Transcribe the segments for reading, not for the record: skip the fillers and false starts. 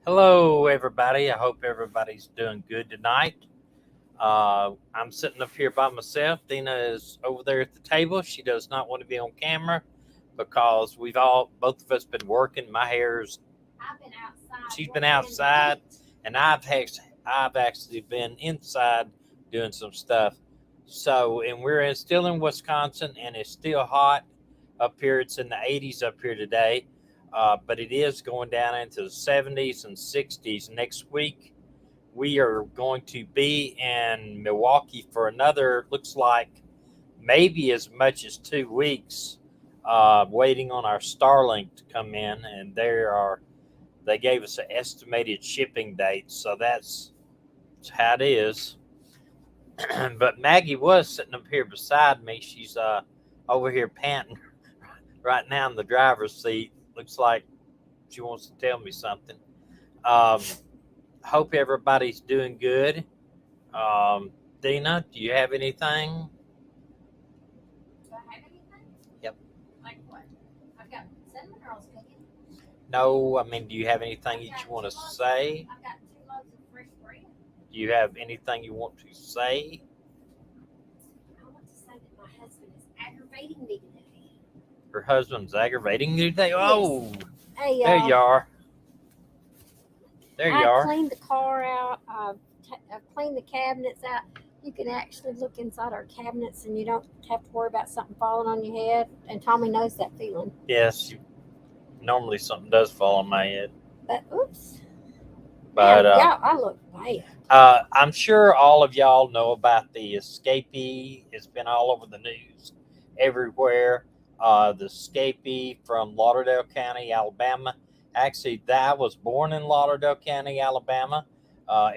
Hello, everybody. I hope everybody's doing good tonight. I'm sitting up here by myself. Dina is over there at the table. She does not want to be on camera because both of us, been working. My hair's, I've been outside. she's been outside, and I've actually been inside doing some stuff. So, and still in Wisconsin, and it's still hot up here. It's in the 80s up here today, but it is going down into the 70s and 60s next week. We are going to be in Milwaukee for another, looks like maybe as much as 2 weeks, waiting on our Starlink to come in, and they gave us an estimated shipping date, so that's how it is. But Maggie was sitting up here beside me. She's over here panting right now in the driver's seat. Looks like she wants to tell me something. Um, Hope everybody's doing good. Dina, do you have anything? Do I have anything? Yep. Like what? I've got cinnamon rolls cooking. No, I mean, do you have anything that you want to say? I've got 2 loaves of fresh bread. Do you have anything you want to say? I want to say that my husband is aggravating me today. Her husband's aggravating you today? Oh, Hey, there you are. There you I are. cleaned the car out. I've cleaned the cabinets out. You can actually look inside our cabinets and you don't have to worry about something falling on your head. And Tommy knows that feeling. Yes, normally something does fall on my head. But oops. But yeah, I look bad. I'm sure all of y'all know about the escapee. It's been all over the news everywhere. The escapee from Lauderdale County, Alabama. Actually, I was born in Lauderdale County, Alabama,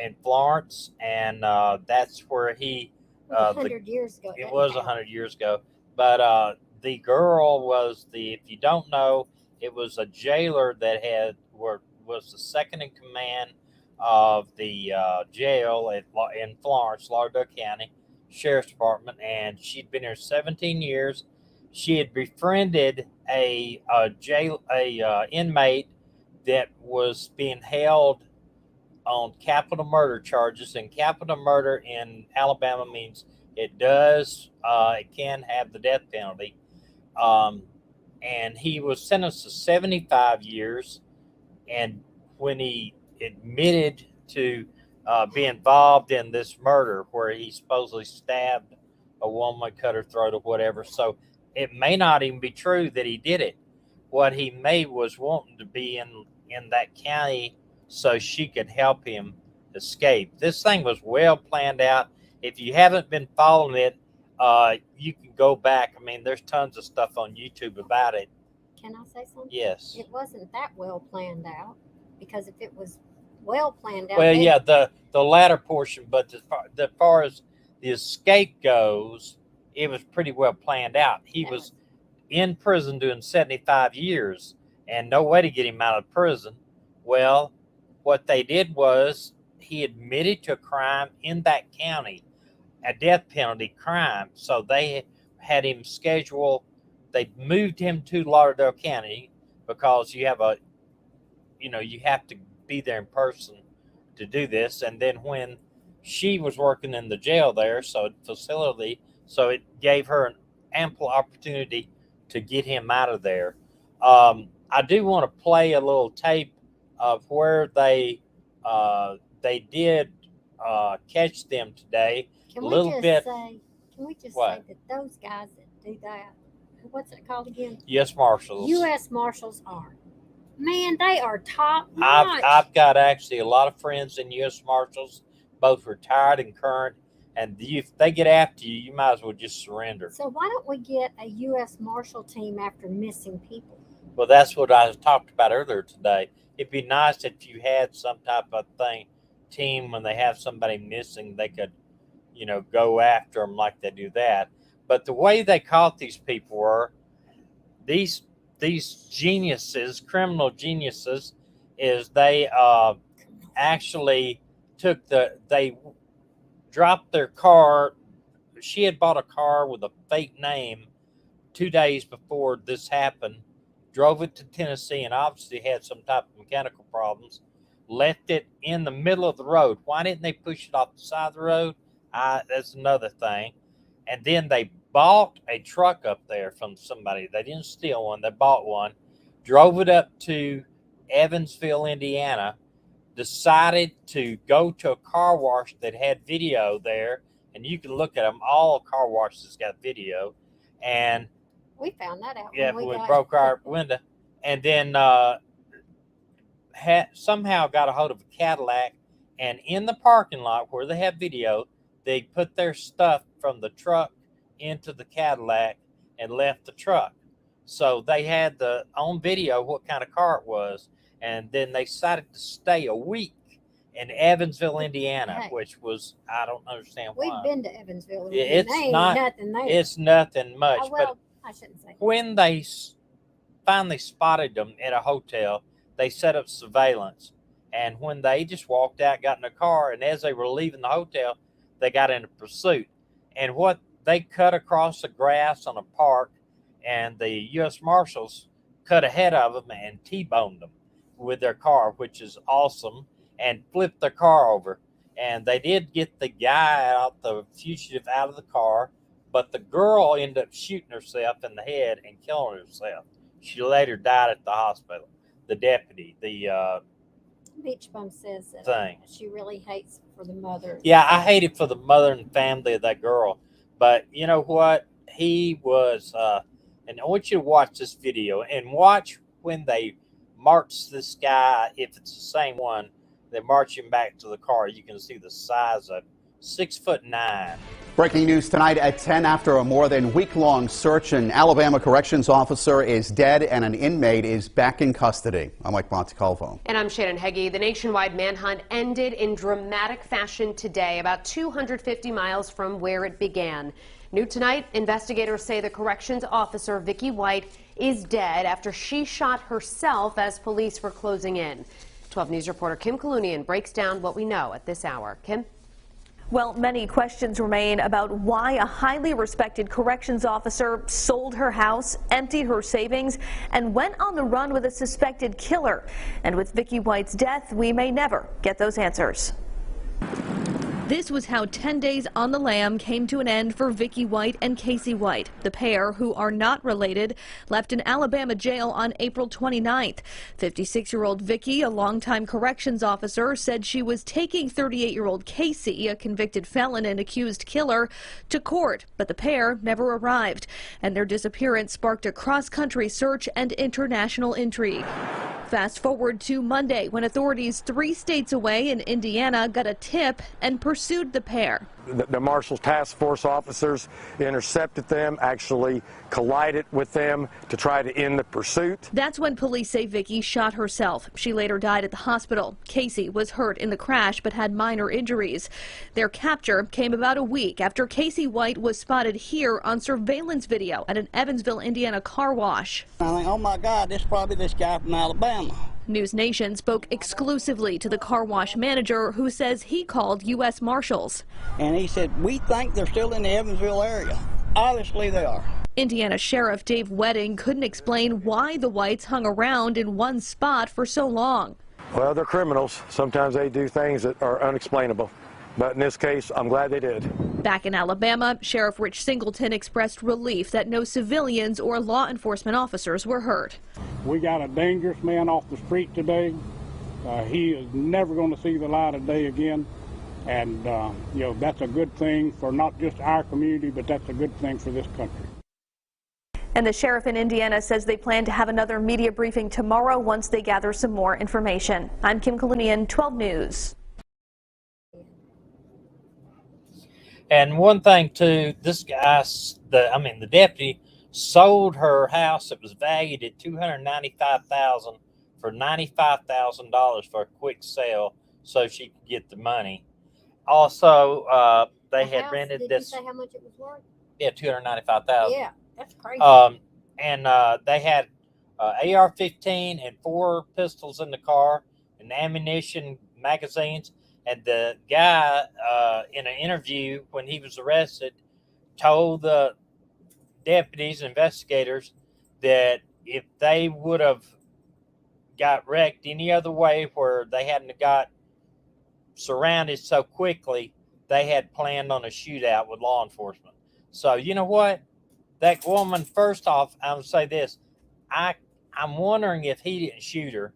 in Florence, and that's where he. It was 100 years ago. It was 100 years ago, but the girl if you don't know, it was a jailer that was the second in command of the jail in Florence, Lauderdale County Sheriff's Department, and she'd been here 17 years. She had befriended a inmate that was being held on capital murder charges, and capital murder in Alabama means it can have the death penalty. And he was sentenced to 75 years, and when he admitted to be involved in this murder where he supposedly stabbed a woman, cut her throat or whatever. So it may not even be true that he did it. What he may was wanting to be in that county so she could help him escape. This thing was well planned out. If you haven't been following it, you can go back. I mean, there's tons of stuff on YouTube about it. Can I say something? Yes. It wasn't that well planned out, because if it was well planned out. Well, yeah, the latter portion, but as far as the escape goes, it was pretty well planned out. He was in prison doing 75 years and no way to get him out of prison. Well, what they did was he admitted to a crime in that county, a death penalty crime. So they had him scheduled. They moved him to Lauderdale County because you have to be there in person to do this. And then when she was working in the jail there, so it gave her an ample opportunity to get him out of there. I do want to play a little tape of where they did catch them today. Can we just say that those guys that do that, what's it called again? U.S. Marshals. U.S. Marshals they are top notch. I've got actually a lot of friends in U.S. Marshals, both retired and current. And if they get after you, you might as well just surrender. So why don't we get a U.S. Marshal team after missing people? Well, that's what I talked about earlier today. It'd be nice if you had some type of team when they have somebody missing, they could, go after them like they do that. But the way they caught these people were these geniuses, criminal geniuses, is they actually they dropped their car. She had bought a car with a fake name 2 days before this happened, drove it to Tennessee, and obviously had some type of mechanical problems. left it in the middle of the road. Why didn't they push it off the side of the road? That's another thing. And then they bought a truck up there from somebody. They didn't steal one. They bought one, drove it up to Evansville, Indiana, decided to go to a car wash that had video there. And you can look at them. All car washes got video. And we found that out. Yeah, we broke our window. And then somehow got a hold of a Cadillac. And in the parking lot where they have video, they put their stuff from the truck into the Cadillac and left the truck. So they had on video what kind of car it was. And then they decided to stay a week in Evansville, Indiana, which was, I don't understand why. We've been to Evansville. It's nothing there. It's nothing much. Well, I shouldn't say. When they finally spotted them at a hotel, they set up surveillance. And when they just walked out, got in a car, and as they were leaving the hotel, they got in a pursuit. And what they cut across the grass on a park, and the U.S. Marshals cut ahead of them and T-boned them with their car, which is awesome, and flipped their car over. And they did get the guy out, the fugitive, out of the car, but the girl ended up shooting herself in the head and killing herself. She later died at the hospital. The deputy, the Beach Bum says that thing. She really hates for the mother. Yeah, I hate it for the mother and family of that girl. But you know what? He was, and I want you to watch this video and watch when they march this guy. If it's the same one, they march him back to the car. You can see the size of 6'9". Breaking news tonight at 10 after a more than week-long search. An Alabama corrections officer is dead and an inmate is back in custody. I'm Mike Montecalvo. And I'm Shannon Heggie. The nationwide manhunt ended in dramatic fashion today, about 250 miles from where it began. New tonight, investigators say the corrections officer, Vicky White, is dead after she shot herself as police were closing in. 12 News reporter Kim Kalunian breaks down what we know at this hour. Kim? Well, many questions remain about why a highly respected corrections officer sold her house, emptied her savings, and went on the run with a suspected killer. And with Vicky White's death, we may never get those answers. This was how 10 days on the lam came to an end for Vicky White and Casey White. The pair, who are not related, left an Alabama jail on April 29th. 56-year-old Vicky, a longtime corrections officer, said she was taking 38-year-old Casey, a convicted felon and accused killer, to court, but the pair never arrived, and their disappearance sparked a cross-country search and international intrigue. Fast forward to Monday, when authorities 3 states away in Indiana got a tip and pursued the pair. The Marshals Task Force officers intercepted them, actually collided with them to try to end the pursuit. That's when police say Vicky shot herself. She later died at the hospital. Casey was hurt in the crash but had minor injuries. Their capture came about a week after Casey White was spotted here on surveillance video at an Evansville, Indiana car wash. I think, oh my God, this is probably this guy from Alabama. News Nation spoke exclusively to the car wash manager, who says he called U.S. Marshals. And he said, we think they're still in the Evansville area. Obviously they are. Indiana Sheriff Dave Wedding couldn't explain why the Whites hung around in one spot for so long. Well, they're criminals. Sometimes they do things that are unexplainable. But in this case, I'm glad they did. Back in Alabama, Sheriff Rich Singleton expressed relief that no civilians or law enforcement officers were hurt. We got a dangerous man off the street today. He is never going to see the light of day again. And, you know, that's a good thing for not just our community, but that's a good thing for this country. And the sheriff in Indiana says they plan to have another media briefing tomorrow once they gather some more information. I'm Kim Kalunian, 12 News. And one thing too, this guy, the deputy, sold her house that was valued at $295,000 for $95,000 for a quick sale, so she could get the money. Also, they had rented this. Did you say how much it was worth? Yeah, $295,000. Yeah, that's crazy. And they had AR-15 and 4 pistols in the car, and ammunition, magazines. And the guy, in an interview when he was arrested, told the deputies, investigators, that if they would have got wrecked any other way where where they hadn't got surrounded so quickly, they had planned on a shootout with law enforcement. So you know what? That woman, first off, I'm gonna say this. I'm wondering if he didn't shoot her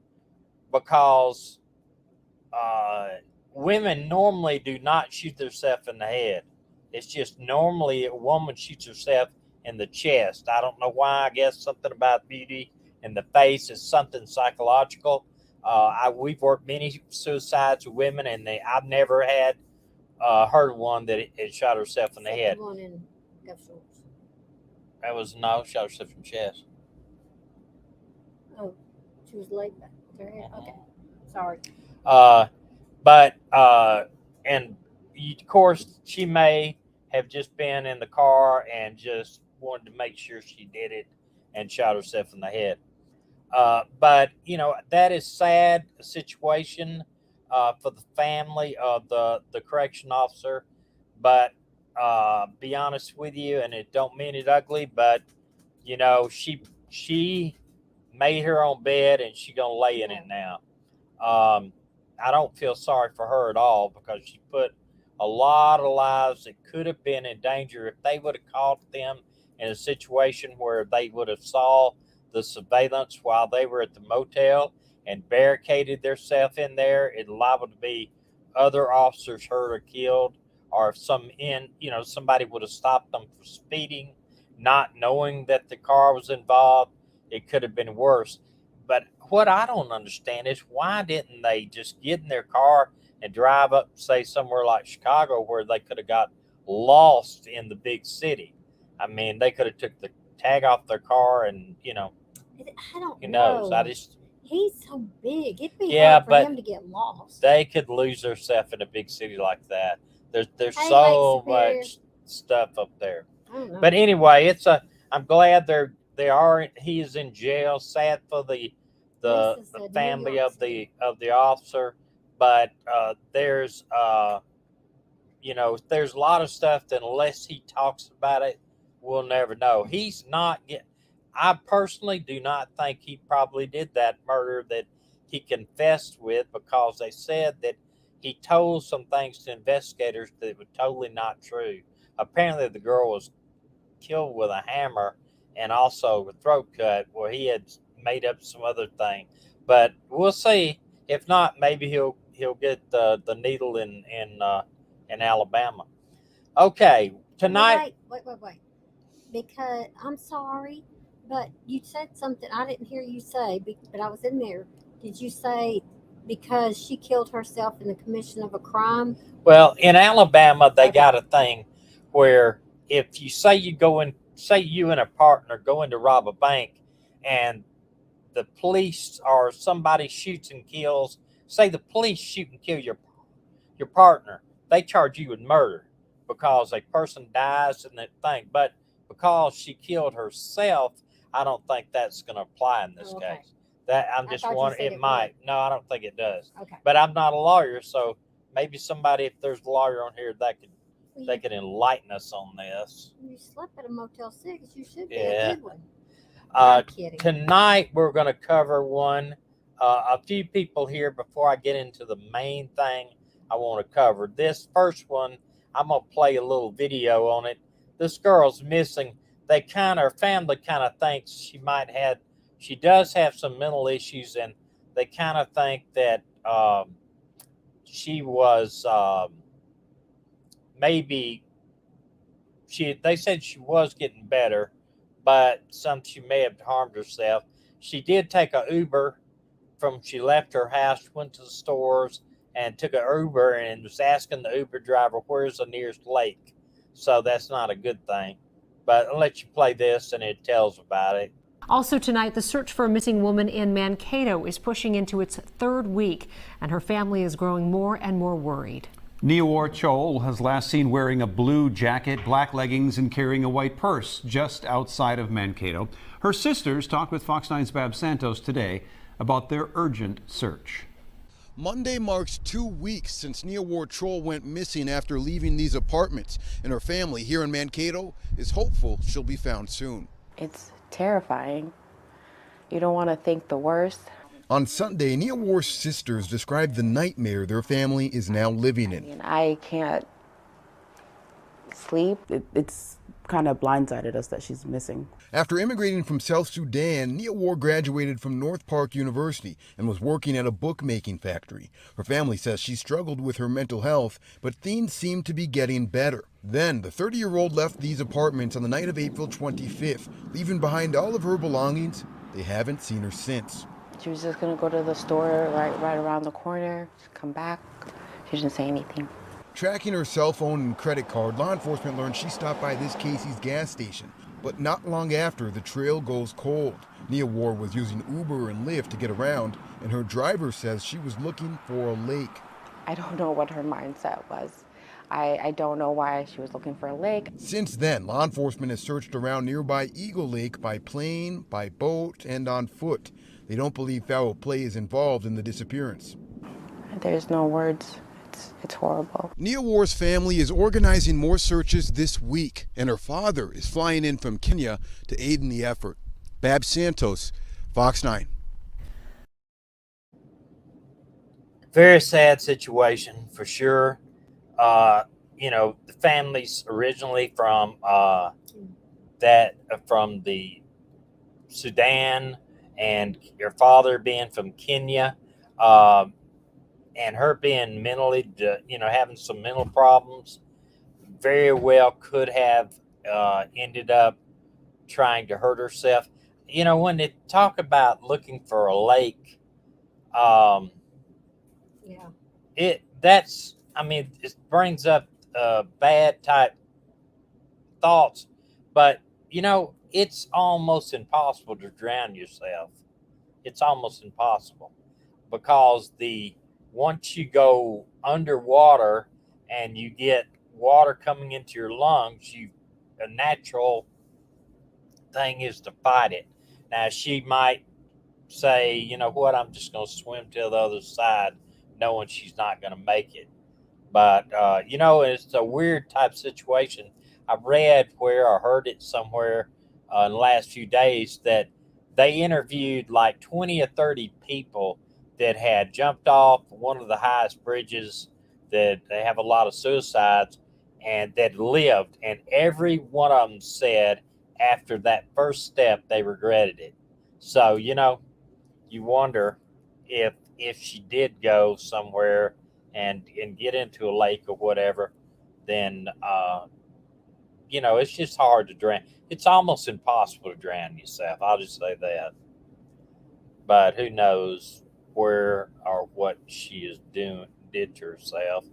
because women normally do not shoot themselves in the head. It's just normally a woman shoots herself in the chest. I don't know why. I guess something about beauty in the face is something psychological. We've worked many suicides with women, and I've never had heard one that it shot herself in the head. One in Gulf Shores. That was no, shot herself in the chest. Oh, she was laid back with her head. Okay, sorry. And of course, she may have just been in the car and just wanted to make sure she did it and shot herself in the head. But you know, that is sad situation for the family of the correction officer. But be honest with you, and it don't mean it ugly, but you know, she made her own bed and she gonna lay in it now. I don't feel sorry for her at all because she put a lot of lives that could have been in danger if they would have caught them in a situation where they would have saw the surveillance while they were at the motel and barricaded themselves in there. It liable to be other officers hurt or killed, or if somebody would have stopped them for speeding, not knowing that the car was involved. It could have been worse. But what I don't understand is why didn't they just get in their car and drive up, say, somewhere like Chicago where they could have got lost in the big city? I mean, they could have took the tag off their car and, I don't who know. knows? He's so big. It'd be Yeah, hard for but him to get lost. They could lose themselves in a big city like that. There's Hey, so Lake Superior. much stuff up there. I don't know. But anyway, I'm glad he is in jail. Sad for the Lisa said New family York of the officer, but there's there's a lot of stuff that unless he talks about it, we'll never know. I personally do not think he probably did that murder that he confessed with, because they said that he told some things to investigators that were totally not true. Apparently the girl was killed with a hammer and also a throat cut, where he had made up some other thing. But we'll see. If not, maybe he'll get the needle in Alabama. Okay, tonight. Wait. Because I'm sorry, but you said something I didn't hear you say, but I was in there. Did you say because she killed herself in the commission of a crime? Well, in Alabama, they got a thing where if you say you and a partner go in to rob a bank, and the police or somebody shoots and kills, say the police shoot and kill your partner, they charge you with murder because a person dies in that thing. But because she killed herself, I don't think that's going to apply in this case. That I'm just wondering. It might. No, I don't think it does. Okay. But I'm not a lawyer, so maybe somebody, if there's a lawyer on here, they could enlighten us on this. You slept at a Motel 6. You should be a good one. I'm kidding. Tonight we're going to cover one. A few people here before I get into the main thing I want to cover. This first one, I'm going to play a little video on it. This girl's missing. Her family kind of thinks she does have some mental issues, and they kind of think that she was they said she was getting better, but she may have harmed herself. She did take an Uber she left her house, went to the stores, and took an Uber and was asking the Uber driver, where's the nearest lake? So that's not a good thing. But I'll let you play this and it tells about it. Also tonight, the search for a missing woman in Mankato is pushing into its third week, and her family is growing more and more worried. Neowar Chol has last seen wearing a blue jacket, black leggings, and carrying a white purse just outside of Mankato. Her sisters talked with Fox 9's Bab Santos today about their urgent search. Monday marks 2 weeks since Neowar Chol went missing after leaving these apartments, and her family here in Mankato is hopeful she'll be found soon. It's terrifying. You don't want to think the worst. On Sunday, Nia War's sisters described the nightmare their family is now living in. I can't sleep. It's kind of blindsided us that she's missing. After immigrating from South Sudan, Nia War graduated from North Park University and was working at a bookmaking factory. Her family says she struggled with her mental health, but things seemed to be getting better. Then, the 30-year-old left these apartments on the night of April 25th, leaving behind all of her belongings. They haven't seen her since. She was just gonna go to the store right around the corner, come back. She didn't say anything. Tracking her cell phone and credit card, law enforcement learned she stopped by this Casey's gas station. But not long after, the trail goes cold. Nia War was using Uber and Lyft to get around, and her driver says she was looking for a lake. I don't know what her mindset was. I don't know why she was looking for a lake. Since then, law enforcement has searched around nearby Eagle Lake by plane, by boat, and on foot. They don't believe foul play is involved in the disappearance. There's no words. It's horrible. Nia War's family is organizing more searches this week, and her father is flying in from Kenya to aid in the effort. Babs Santos, Fox 9. Very sad situation for sure. The family's originally from the Sudan, and your father being from Kenya, and her being mentally, having some mental problems, very well could have ended up trying to hurt herself. When they talk about looking for a lake, it brings up bad type thoughts, but it's almost impossible to drown yourself. It's almost impossible because once you go underwater and you get water coming into your lungs, a natural thing is to fight it. Now, she might say, you know what, I'm just going to swim to the other side, knowing she's not going to make it. But, it's a weird type situation. I read I heard it somewhere in the last few days that they interviewed like 20 or 30 people that had jumped off one of the highest bridges, that they have a lot of suicides, and that lived. And every one of them said after that first step, they regretted it. So, you wonder if she did go somewhere and get into a lake or whatever, then, it's just hard to drown. It's almost impossible to drown yourself. I'll just say that. But who knows where or what she did to herself.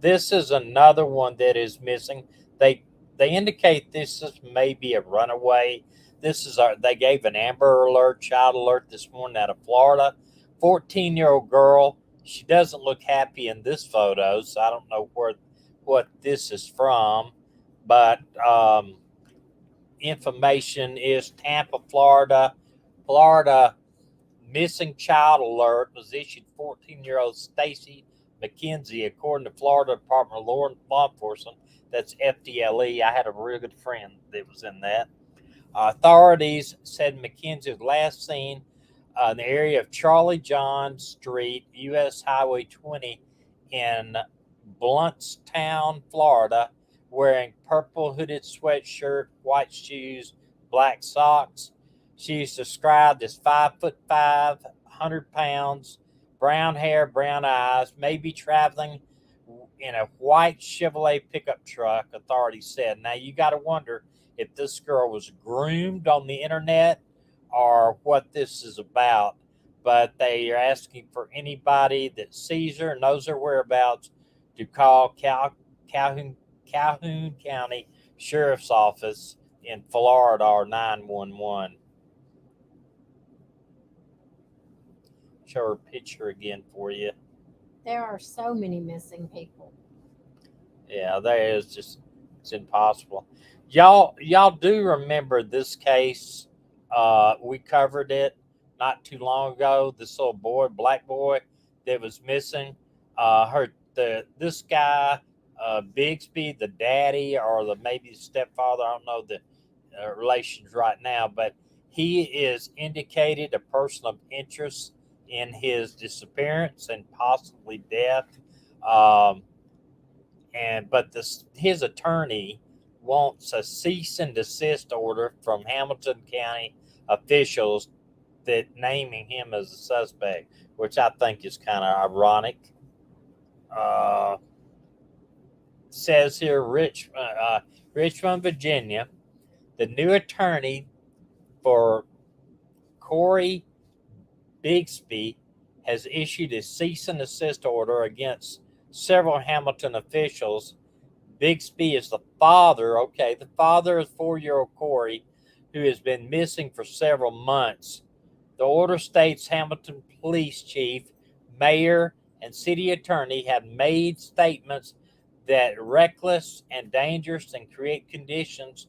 This is another one that is missing. They indicate this is maybe a runaway. They gave an Amber Alert, child alert this morning out of Florida. 14-year-old girl. She doesn't look happy in this photo, so I don't know what this is from. But information is Tampa, Florida. Florida missing child alert was issued 14-year-old Stacy McKenzie, according to Florida Department of Law Enforcement. That's FDLE. I had a real good friend that was in that. Authorities said McKenzie was last seen in the area of Charlie John Street, U.S. Highway 20 in Bluntstown, Florida, wearing purple hooded sweatshirt, white shoes, black socks. She's described as 5'5", 100 pounds, brown hair, brown eyes, maybe traveling in a white Chevrolet pickup truck, authorities said. Now, you got to wonder if this girl was groomed on the internet or what this is about. But they are asking for anybody that sees her, knows her whereabouts, to call Calhoun County Sheriff's Office in Florida or 911. Show her a picture again for you. There are so many missing people. Yeah, there is. It's impossible. Y'all do remember this case? We covered it not too long ago. This little boy, black boy, that was missing. This guy, Bigsby, the daddy or maybe the stepfather. I don't know the relations right now, but he is indicated a person of interest in his disappearance and possibly death. But his attorney wants a cease and desist order from Hamilton County officials that naming him as a suspect, which I think is kind of ironic. Says here, Richmond, Virginia, the new attorney for Cory Bigsby has issued a cease and desist order against several Hamilton officials. Bigsby is the father of 4-year-old Cory, who has been missing for several months. The order states Hamilton Police Chief, Mayor, and City Attorney have made statements that reckless and dangerous and create conditions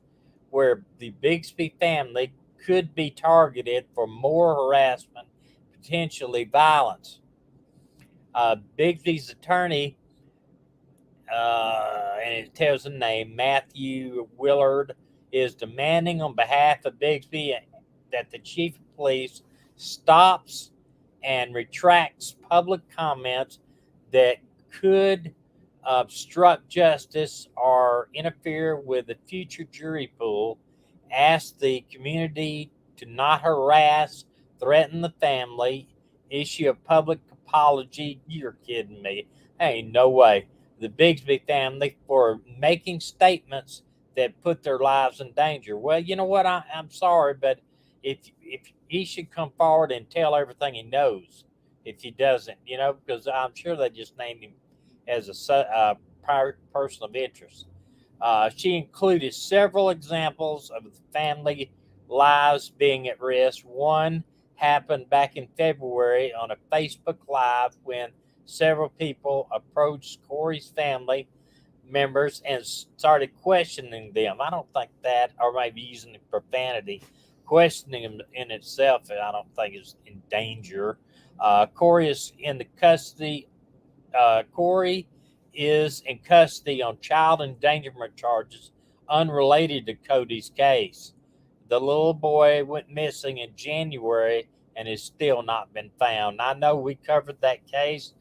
where the Bigsby family could be targeted for more harassment, potentially violence. Bigsby's attorney, and it tells the name, Matthew Willard, is demanding on behalf of Bigsby that the chief of police stops and retracts public comments that could obstruct justice or interfere with the future jury pool. Ask the community to not harass, threaten the family, issue a public apology. You're kidding me. Ain't no way. The Bigsby family for making statements that put their lives in danger. Well, you know what? I'm sorry, but if he should come forward and tell everything he knows, if he doesn't, because I'm sure they just named him as a person of interest. She included several examples of the family lives being at risk. One happened back in February on a Facebook Live when several people approached Cory's family members and started questioning them. I don't think that, or maybe using profanity, questioning them in itself, I don't think is in danger. Cory is in the custody. Cory is in custody on child endangerment charges unrelated to Cody's case. The little boy went missing in January and has still not been found. I know we covered that case,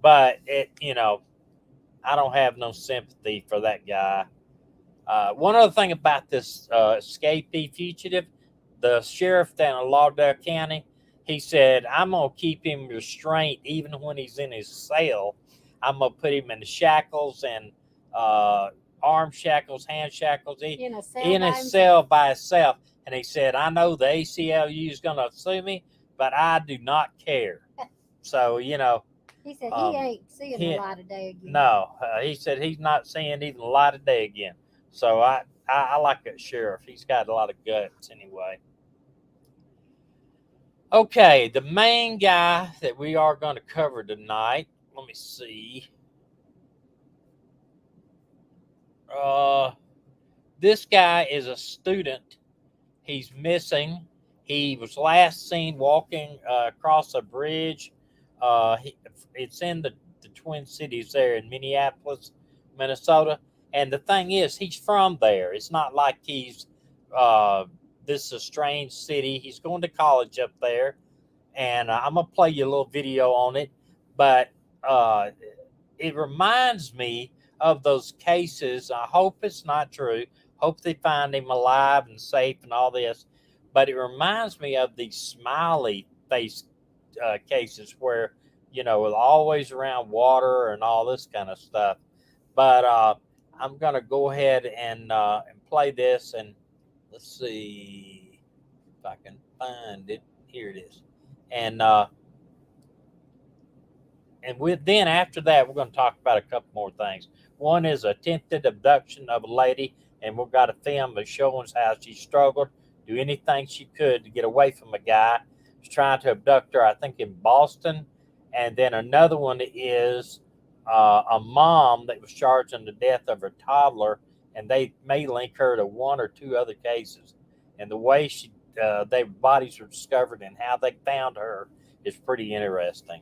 but I don't have no sympathy for that guy. One other thing about this escapee fugitive, the sheriff down in Lauderdale County, he said, I'm going to keep him restrained even when he's in his cell. I'm going to put him in the shackles and arm shackles, hand shackles, in a cell by himself. And he said, I know the ACLU is going to sue me, but I do not care. So, He said he ain't seeing the light of day again. No, he said he's not seeing even the light of day again. So I like that sheriff. He's got a lot of guts anyway. Okay, the main guy that we are going to cover tonight, let me see. This guy is a student. He's missing. He was last seen walking across a bridge. It's in the Twin Cities there in Minneapolis, Minnesota. And the thing is, he's from there. It's not like he's this is a strange city. He's going to college up there. And I'm going to play you a little video on it. But it reminds me of those cases. I hope it's not true. Hope they find him alive and safe and all this. But it reminds me of these smiley face cases where, always around water and all this kind of stuff. But I'm going to go ahead and play this. And let's see if I can find it. Here it is. And then after that, we're going to talk about a couple more things. One is attempted abduction of a lady, and we've got a film that shows how she struggled, do anything she could to get away from a guy who's trying to abduct her, I think in Boston. And then another one is a mom that was charged in the death of her toddler, and they may link her to one or two other cases. And the way their bodies were discovered and how they found her is pretty interesting.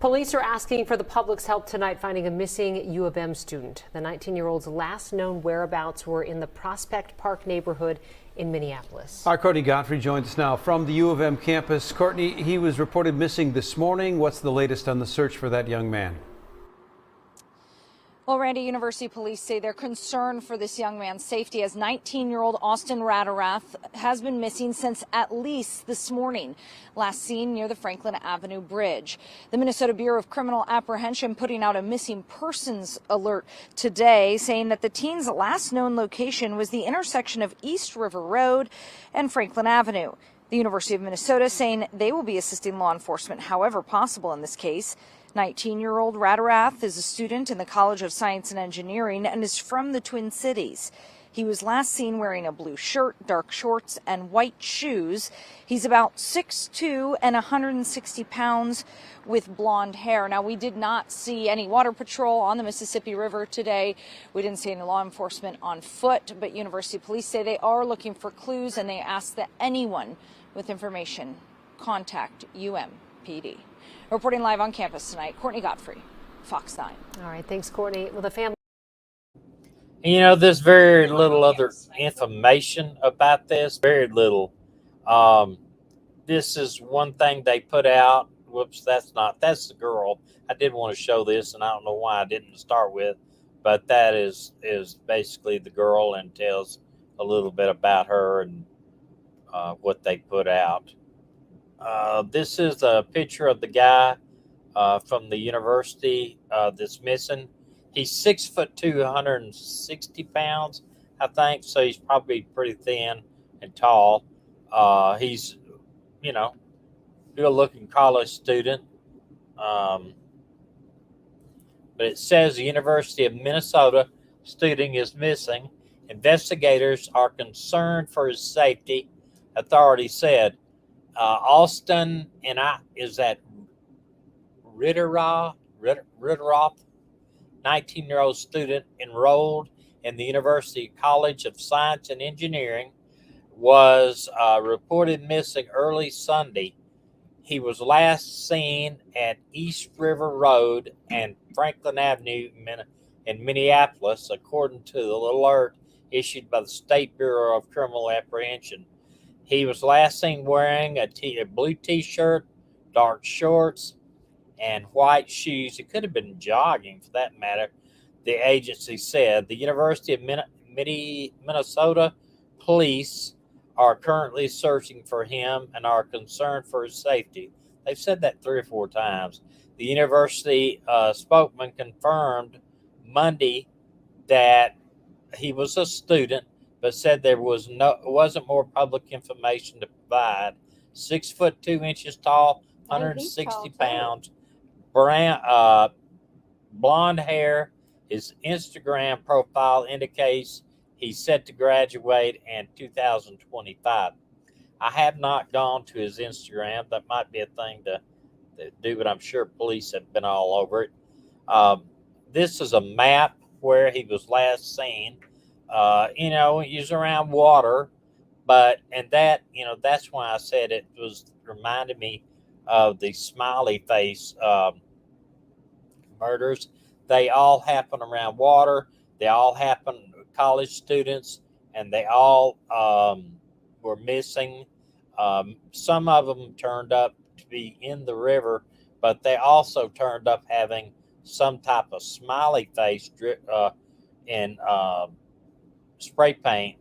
Police are asking for the public's help tonight finding a missing U of M student. The 19-year-old's last known whereabouts were in the Prospect Park neighborhood in Minneapolis. Our Courtney Godfrey joins us now from the U of M campus. Courtney, he was reported missing this morning. What's the latest on the search for that young man? Well, Randy, University police say they're concerned for this young man's safety as 19-year-old Austin Retterath has been missing since at least this morning, last seen near the Franklin Avenue Bridge. The Minnesota Bureau of Criminal Apprehension putting out a missing persons alert today, saying that the teen's last known location was the intersection of East River Road and Franklin Avenue. The University of Minnesota saying they will be assisting law enforcement however possible in this case. 19-year-old Retterath is a student in the College of Science and Engineering and is from the Twin Cities. He was last seen wearing a blue shirt, dark shorts, and white shoes. He's about 6'2" and 160 pounds with blonde hair. Now, we did not see any water patrol on the Mississippi River today. We didn't see any law enforcement on foot, but University police say they are looking for clues, and they ask that anyone with information contact UMPD. Reporting live on campus tonight, Courtney Godfrey, Fox 9. All right, thanks, Courtney. Well, the family. You know, there's very little other information about this. Very little. This is one thing they put out. Whoops, that's the girl. I did want to show this, and I don't know why I didn't start with, but that is basically the girl and tells a little bit about her and what they put out. This is a picture of the guy from the university that's missing. He's 6'2", 160 pounds, I think. So he's probably pretty thin and tall. He's, good-looking college student. But it says the University of Minnesota student is missing. Investigators are concerned for his safety, authorities said. Austin is at Retterath, 19-year-old student enrolled in the University College of Science and Engineering, was reported missing early Sunday. He was last seen at East River Road and Franklin Avenue in Minneapolis, according to the alert issued by the State Bureau of Criminal Apprehension. He was last seen wearing a blue T-shirt, dark shorts, and white shoes. It could have been jogging, for that matter, the agency said. The University of Minnesota police are currently searching for him and are concerned for his safety. They've said that 3 or 4 times. The university spokesman confirmed Monday that he was a student, but said there wasn't more public information to provide. 6'2" tall, 160 pounds, brown, blonde hair. His Instagram profile indicates he's set to graduate in 2025. I have not gone to his Instagram. That might be a thing to do, but I'm sure police have been all over it. This is a map where he was last seen. He's around water, that's why I said it was reminded me of the smiley face murders. They all happen around water. They all happen with college students, and they all were missing. Some of them turned up to be in the river, but they also turned up having some type of smiley face in spray paint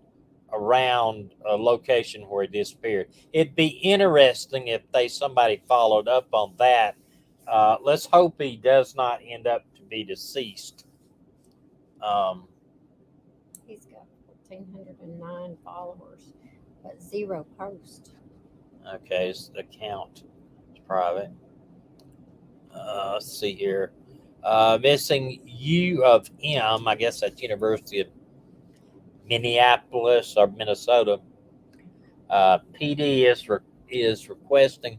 around a location where he disappeared. It'd be interesting if somebody followed up on that. Let's hope he does not end up to be deceased. He's got 1,409 followers, but 0 posts. Okay, his account is private. Let's see here. Missing U of M, I guess that's University of Minneapolis or Minnesota. PD is requesting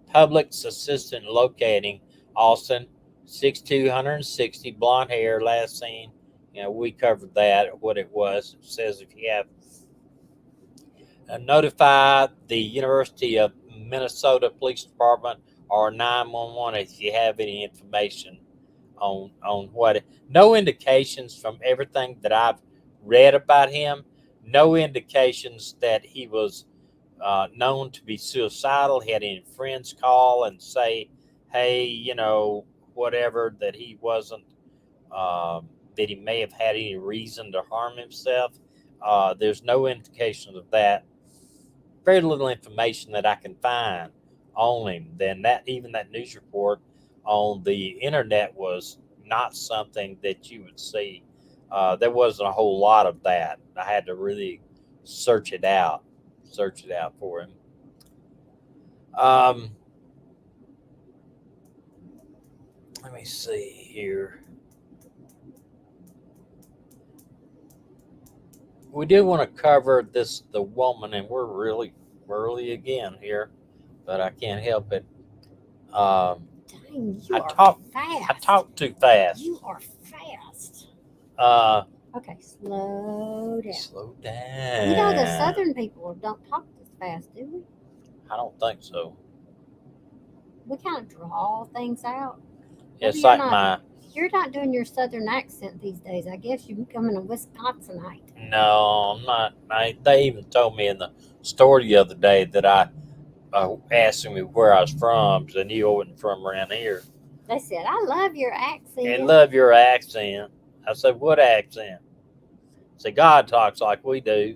public's assistance locating Austin, 6'2", 160, blonde hair, last seen. We covered that, what it was. It says if you have notified the University of Minnesota Police Department or 911 if you have any information on what. No indications from everything that I've read about him. No indications that he was known to be suicidal. He had any friends call and say, hey, you know, whatever, that he wasn't, that he may have had any reason to harm himself. There's no indication of that. Very little information that I can find on him. Then that, even that news report on the internet was not something that you would see. There wasn't a whole lot of that. I had to really search it out for him. Let me see here. We do want to cover the woman, and we're really early again here, but I can't help it. Dang, you I are fast. I talk too fast. You are fast. Okay, slow down. Slow down. You know, the Southern people don't talk this fast, do we? I don't think so. We kind of draw things out. It's Maybe like you're not doing your Southern accent these days. I guess you're becoming a Wisconsinite. No, I'm not. They even told me in the store the other day that I asked me where I was from, so I knew I wasn't from around here. They said, I love your accent. And love your accent. I said, what accent? I said, God talks like we do.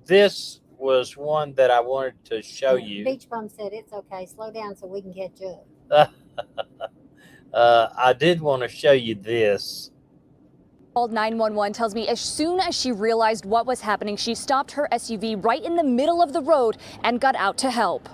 This was one that I wanted to show you. Beach Bum said, it's okay. Slow down so we can catch up. I did want to show you this. Called 911 tells me as soon as she realized what was happening, she stopped her SUV right in the middle of the road and got out to help.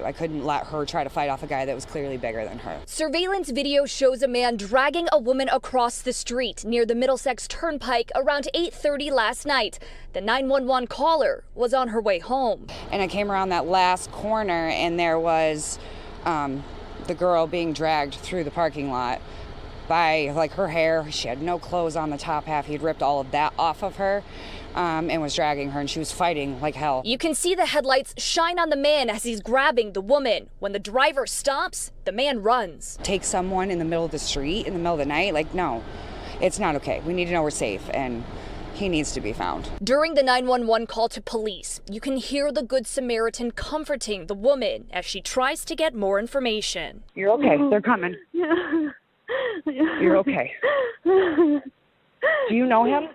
I couldn't let her try to fight off a guy that was clearly bigger than her. Surveillance video shows a man dragging a woman across the street near the Middlesex Turnpike around 8:30 last night. The 911 caller was on her way home. And I came around that last corner and there was the girl being dragged through the parking lot by like her hair. She had no clothes on the top half. He'd ripped all of that off of her. And was dragging her, and she was fighting like hell. You can see the headlights shine on the man as he's grabbing the woman. When the driver stops, the man runs. Take someone in the middle of the street in the middle of the night? Like, no, it's not okay. We need to know we're safe, and he needs to be found. During the 911 call to police, you can hear the Good Samaritan comforting the woman as she tries to get more information. You're okay. They're coming. You're okay. Do you know him?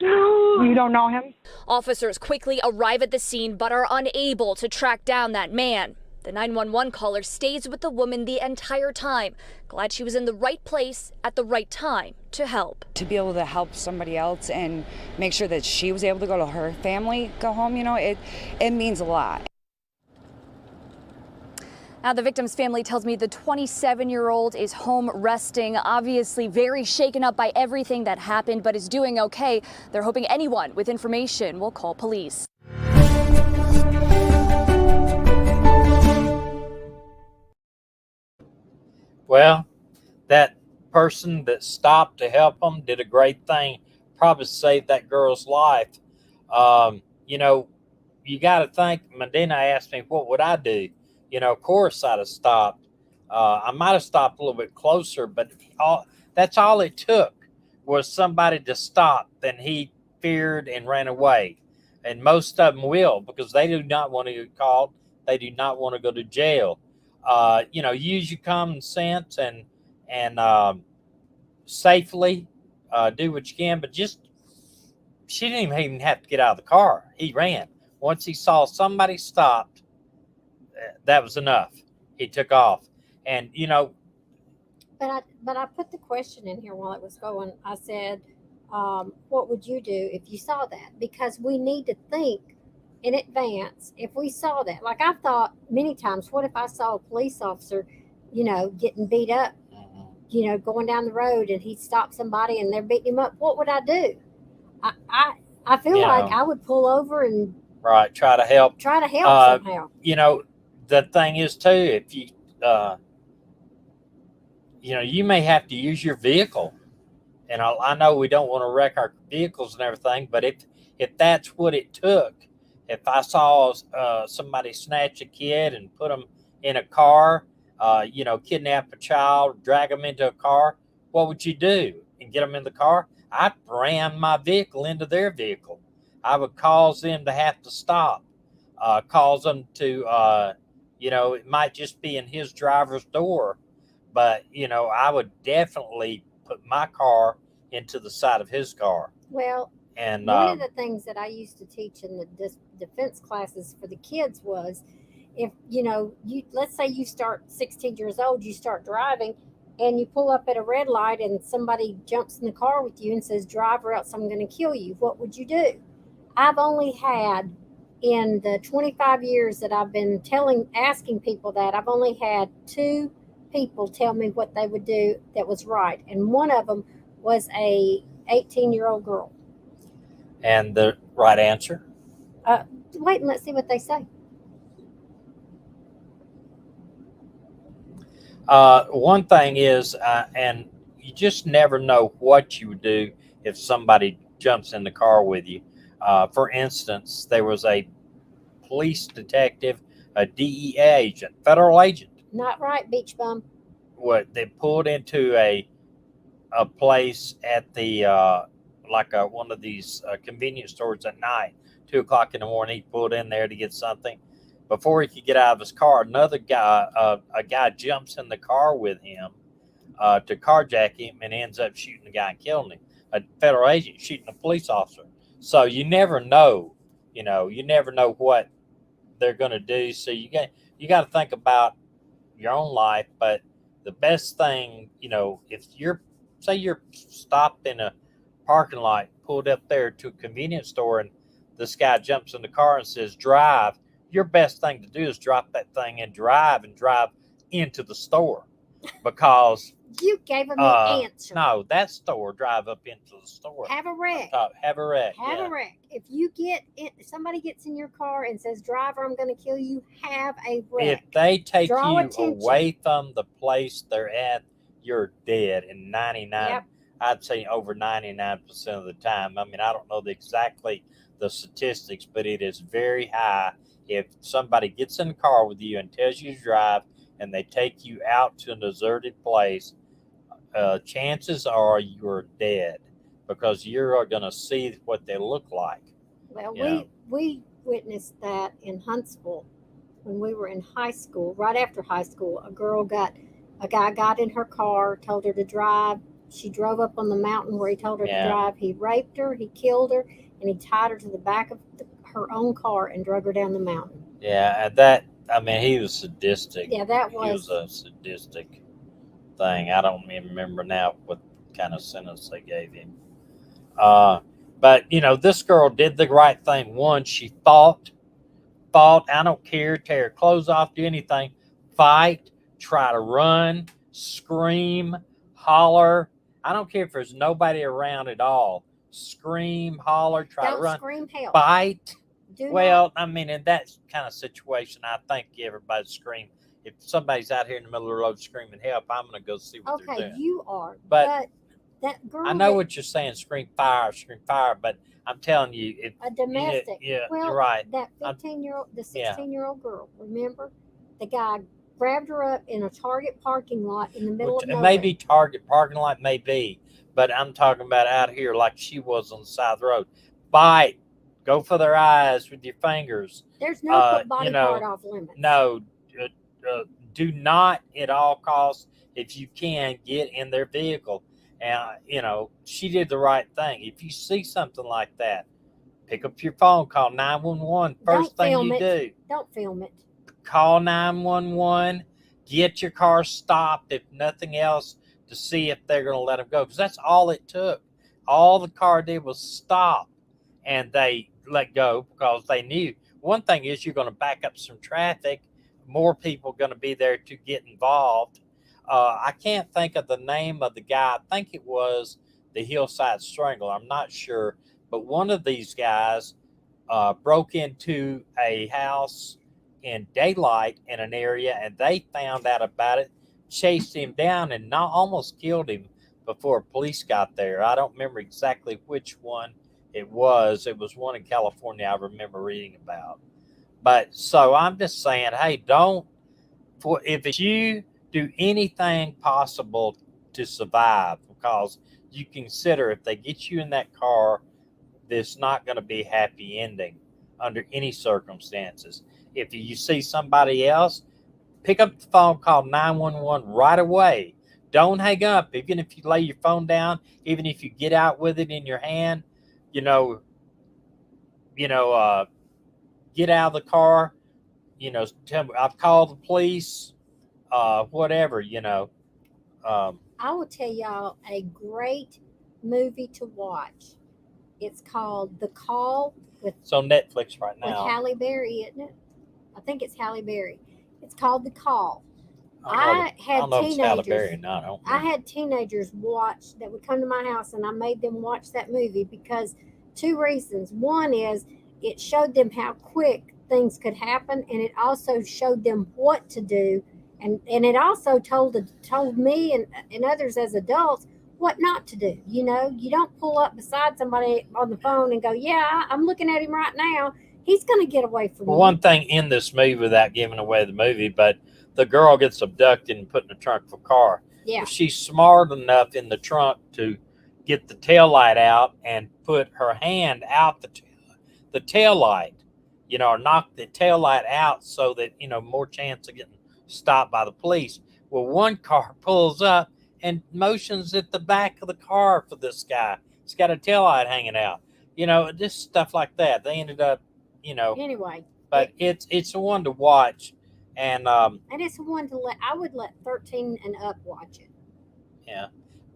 No. You don't know him? Officers quickly arrive at the scene but are unable to track down that man. The 911 caller stays with the woman the entire time, glad she was in the right place at the right time to help. To be able to help somebody else and make sure that she was able to go to her family, go home, you know, it means a lot. Now, the victim's family tells me the 27-year-old is home resting, obviously very shaken up by everything that happened, but is doing okay. They're hoping anyone with information will call police. Well, that person that stopped to help them did a great thing. Probably saved that girl's life. You know, you got to think. Medina asked me, what would I do? You know, of course I'd have stopped. I might have stopped a little bit closer, but that's all it took was somebody to stop. Then he feared and ran away. And most of them will, because they do not want to get caught. They do not want to go to jail. You know, use your common sense and safely do what you can. But just, she didn't even have to get out of the car. He ran. Once he saw somebody stopped, that was enough. He took off. And, you know. But I put the question in here while it was going. I said, what would you do if you saw that? Because we need to think in advance if we saw that. Like I've thought many times, what if I saw a police officer, you know, getting beat up, you know, going down the road and he stopped somebody and they're beating him up? What would I do? I feel like I would pull over and try to help somehow. You know, the thing is too, if you you know, you may have to use your vehicle, and I know we don't want to wreck our vehicles and everything, but if that's what it took, if I saw somebody snatch a kid and put them in a car, kidnap a child, drag them into a car, what would you do? And get them in the car? I'd ram my vehicle into their vehicle. I would cause them to have to stop, cause them to, it might just be in his driver's door, but, I would definitely put my car into the side of his car. Well, and one of the things that I used to teach in the defense classes for the kids was, if let's say you start 16 years old, you start driving, and you pull up at a red light, and somebody jumps in the car with you and says, "Drive, or else I'm going to kill you." What would you do? I've only had, in the 25 years that I've been asking people that, I've only had 2 people tell me what they would do that was right, and one of them was a 18-year-old girl. And the right answer? Wait and let's see what they say. One thing is, and you just never know what you would do if somebody jumps in the car with you. For instance, there was a police detective, a DEA agent, federal agent. Not right, beach bum. What they pulled into a place at the one of these convenience stores at night, 2 o'clock in the morning. He pulled in there to get something. Before he could get out of his car, another guy, a guy jumps in the car with him to carjack him and ends up shooting the guy and killing him. A federal agent shooting a police officer. So you never know, you never know what they're going to do. So you got to think about your own life. But the best thing, if you're stopped in a parking lot, pulled up there to a convenience store, and this guy jumps in the car and says, "Drive," your best thing to do is drop that thing and drive into the store, because you gave him the answer. No, that store, drive up into the store. Have a wreck. Have a wreck. Have a wreck. If you somebody gets in your car and says, "Driver, I'm going to kill you," have a wreck. If they take Draw you attention. away from the place they're at, you're dead. And 99, Yep. I'd say over 99% of the time. I mean, I don't know exactly the statistics, but it is very high. If somebody gets in the car with you and tells you to drive, and they take you out to a deserted place, chances are you're dead, because you're going to see what they look like. Well, we witnessed that in Huntsville when we were in high school. Right after high school, a guy got in her car, told her to drive. She drove up on the mountain where he told her to drive. He raped her, he killed her, and he tied her to the back of her own car and drug her down the mountain. Yeah, he was sadistic. Yeah, He was a sadistic thing. I don't even remember now what kind of sentence they gave him. But, this girl did the right thing. One, she fought. I don't care. Tear her clothes off, do anything. Fight, try to run, scream, holler. I don't care if there's nobody around at all. Scream, holler, try to run. Scream, help. Fight. In that kind of situation, I think everybody scream. If somebody's out here in the middle of the road screaming help, I'm going to go see what they're doing. Okay, you are. But that girl. I know what you're saying, scream fire, but I'm telling you, a domestic. Well, you're right. That 16-year-old girl. Remember, the guy grabbed her up in a Target parking lot in the middle of nowhere. Maybe Target parking lot, maybe, but I'm talking about out here like she was on the side of the road. Bite. Go for their eyes with your fingers. There's no body part off limits. No, do not at all costs, if you can, get in their vehicle. And, she did the right thing. If you see something like that, pick up your phone, call 911. First thing you do. Don't film it. Call 911. Get your car stopped, if nothing else, to see if they're going to let them go. Because that's all it took. All the car did was stop. And they let go because they knew. One thing is, you're going to back up some traffic. More people going to be there to get involved. I can't think of the name of the guy. I think it was the Hillside Strangler. I'm not sure. But one of these guys broke into a house in daylight in an area, and they found out about it, chased him down, and almost killed him before police got there. I don't remember exactly which one It was one in California I remember reading about. But so I'm just saying, hey, if it's you, do anything possible to survive, because you consider if they get you in that car, there's not going to be a happy ending under any circumstances. If you see somebody else, pick up the phone, call 911 right away. Don't hang up. Even if you lay your phone down, even if you get out with it in your hand, get out of the car. Tell me, I've called the police. Whatever. I will tell y'all a great movie to watch. It's called The Call it's on Netflix right with now. Halle Berry, isn't it? I think it's Halle Berry. It's called The Call. I don't know if it's Halle Berry or not. I had teenagers that would come to my house, and I made them watch that movie because two reasons. One is it showed them how quick things could happen, and it also showed them what to do, and it also told me and others as adults what not to do. You don't pull up beside somebody on the phone and go, yeah, I'm looking at him right now. He's going to get away from me. One thing in this movie, without giving away the movie, but the girl gets abducted and put in the trunk of a car. Yeah. But she's smart enough in the trunk to get the tail light out and put her hand out the tail light, or knock the tail light out so that, more chance of getting stopped by the police. Well, one car pulls up and motions at the back of the car for this guy. It's got a tail light hanging out. Just stuff like that. They ended up, Anyway. But it's a one to watch. And it's one I would let 13 and up watch it. Yeah.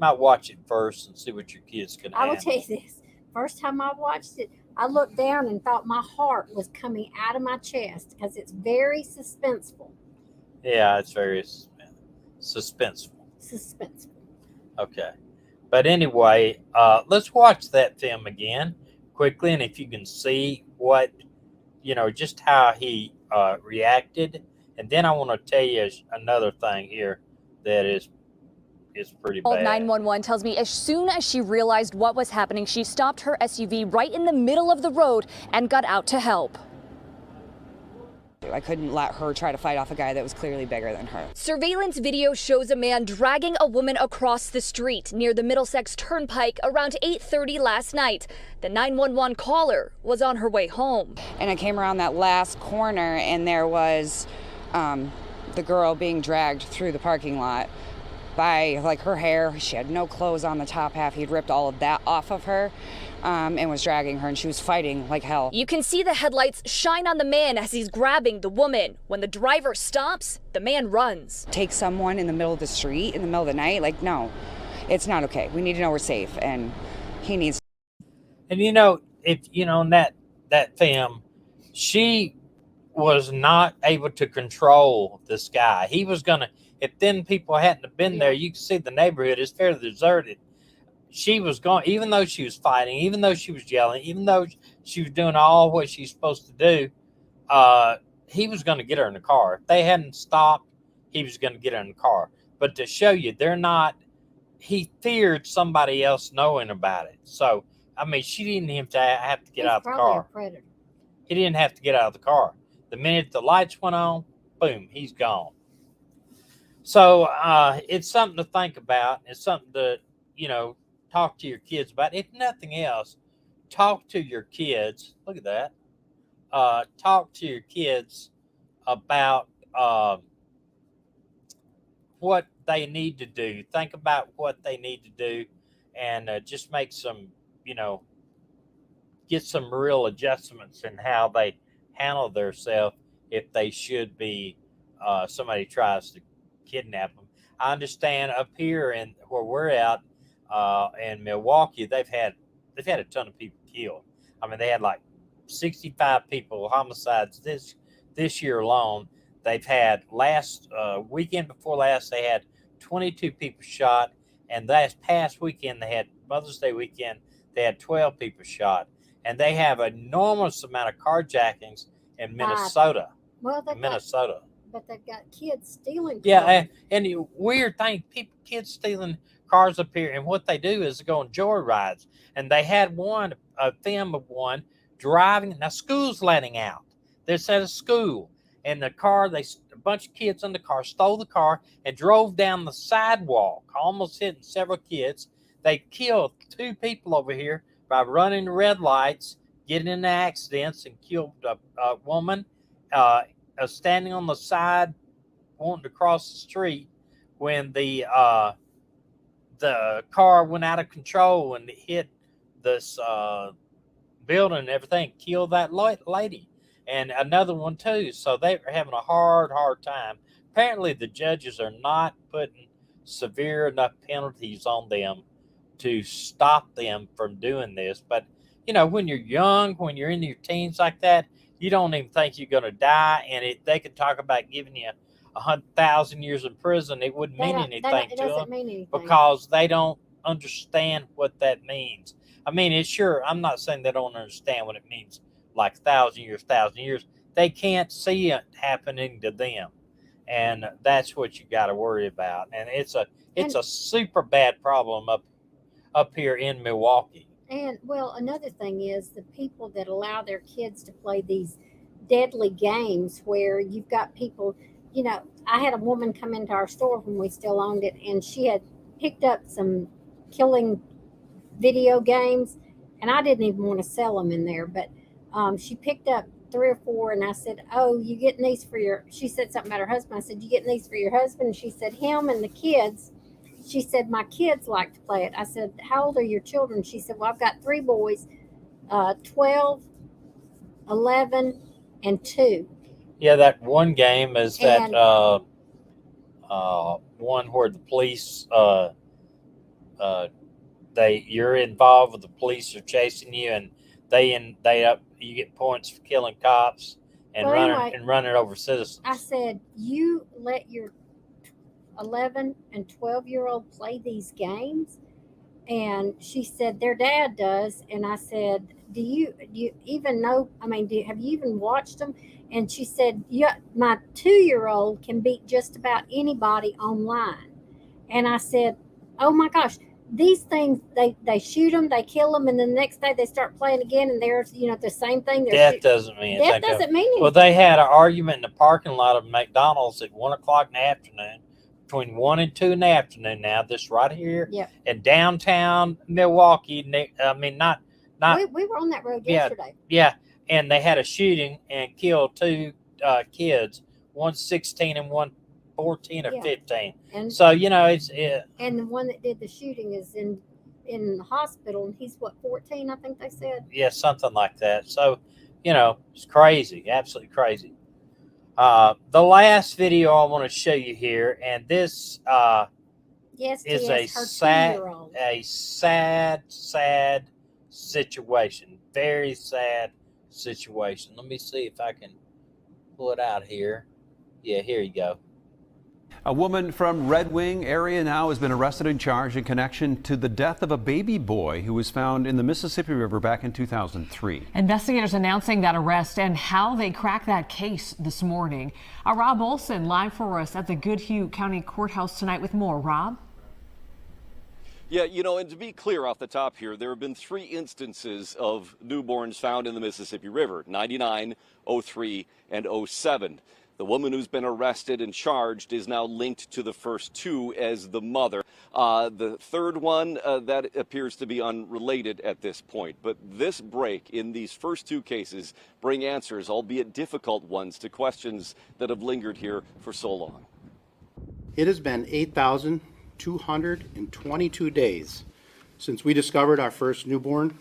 Might watch it first and see what your kids can handle. I will tell you this. First time I watched it, I looked down and thought my heart was coming out of my chest because it's very suspenseful. Yeah, it's very suspenseful. Suspenseful. Okay. But anyway, let's watch that film again quickly. And if you can see what, just how he reacted. And then I want to tell you another thing here that is pretty bad. 911 tells me as soon as she realized what was happening, she stopped her SUV right in the middle of the road and got out to help. I couldn't let her try to fight off a guy that was clearly bigger than her. Surveillance video shows a man dragging a woman across the street near the Middlesex Turnpike around 8:30 last night. The 911 caller was on her way home. And I came around that last corner and there was the girl being dragged through the parking lot by her hair. She had no clothes on the top half. He'd ripped all of that off of her and was dragging her, and she was fighting like hell. You can see the headlights shine on the man as he's grabbing the woman. When the driver stops, the man runs. Take someone in the middle of the street in the middle of the night? No, it's not okay. We need to know we're safe, and he needs. And if in that film, she was not able to control this guy. He was gonna. If then people hadn't have been there, you can see the neighborhood is fairly deserted. She was going, even though she was fighting, even though she was yelling, even though she was doing all what she's supposed to do, he was going to get her in the car. If they hadn't stopped, he was going to get her in the car. But to show you, he feared somebody else knowing about it. So, she didn't even have to get out of the car. A predator. He didn't have to get out of the car. The minute the lights went on, boom, he's gone. So it's something to think about. It's something to, talk to your kids about. If nothing else, talk to your kids. Look at that. Talk to your kids about what they need to do. Think about what they need to do and just make some, get some real adjustments in how they handle themselves if they should be, somebody tries to kidnap them. I understand up here in where we're at in Milwaukee, they've had a ton of people killed. They had 65 people homicides this year alone. They've had last weekend before last, they had 22 people shot, and last past weekend they had Mother's Day weekend, they had 12 people shot, and they have an enormous amount of carjackings in Minnesota. But they've got kids stealing cars. Yeah, and the weird thing, kids stealing cars up here, and what they do is they go on joy rides. And they had a film of one driving. Now, school's letting out. They're at a school. And the car, a bunch of kids in the car stole the car and drove down the sidewalk, almost hitting several kids. They killed 2 people over here by running red lights, getting into accidents, and killed a woman standing on the side wanting to cross the street when the car went out of control and hit this building and everything, killed that lady. And another one too. So they are having a hard time. Apparently the judges are not putting severe enough penalties on them to stop them from doing this. But, when you're young, when you're in your teens like that, you don't even think you're going to die. And they could talk about giving you 100,000 years in prison. It wouldn't mean anything to them because they don't understand what that means. I mean, I'm not saying they don't understand what it means, like 1,000 years. They can't see it happening to them. And that's what you got to worry about. And it's a super bad problem up here in Milwaukee. And another thing is the people that allow their kids to play these deadly games where you've got people, I had a woman come into our store when we still owned it, and she had picked up some killing video games, and I didn't even want to sell them in there, but she picked up 3 or 4, and I said, "Oh, you getting these for your?" She said something about her husband. I said, "You getting these for your husband?" And she said, "Him and the kids." She said, "My kids like to play it." I said, "How old are your children?" She said, "Well, I've got 3 boys, 12, 11, and 2." Yeah, that one game is that one where the police you're involved with the police are chasing you, and you get points for killing cops and running over citizens. I said, "You let your 11 and 12-year-old play these games?" And she said, "Their dad does." And I said, do you even know, have you even watched them? And she said, "Yeah, my 2-year-old can beat just about anybody online." And I said, "Oh my gosh, these things, they shoot them, they kill them, and then the next day they start playing again, and there's the same thing." Death doesn't mean anything. Death doesn't mean anything. Well, they had an argument in the parking lot of McDonald's at 1:00 in the afternoon, between 1 and 2 in the afternoon. Now, this right here in downtown Milwaukee. We were on that road yesterday. Yeah, and they had a shooting and killed 2 kids, one 16 and one 14 or 15. And so it's and the one that did the shooting is in the hospital, and he's 14, I think they said. Yeah, something like that. So it's crazy, absolutely crazy. The last video I want to show you here, and this is a sad situation. Very sad situation. Let me see if I can pull it out here. Yeah, here you go. A woman from Red Wing area now has been arrested and charged in connection to the death of a baby boy who was found in the Mississippi River back in 2003. Investigators announcing that arrest and how they cracked that case this morning. Rob Olson live for us at the Goodhue County Courthouse tonight with more. Rob? Yeah, and to be clear off the top here, there have been 3 instances of newborns found in the Mississippi River, 99, 03, and 07. The woman who's been arrested and charged is now linked to the first 2 as the mother. The third one, that appears to be unrelated at this point. But this break in these first 2 cases bring answers, albeit difficult ones, to questions that have lingered here for so long. It has been 8,222 days since we discovered our first newborn,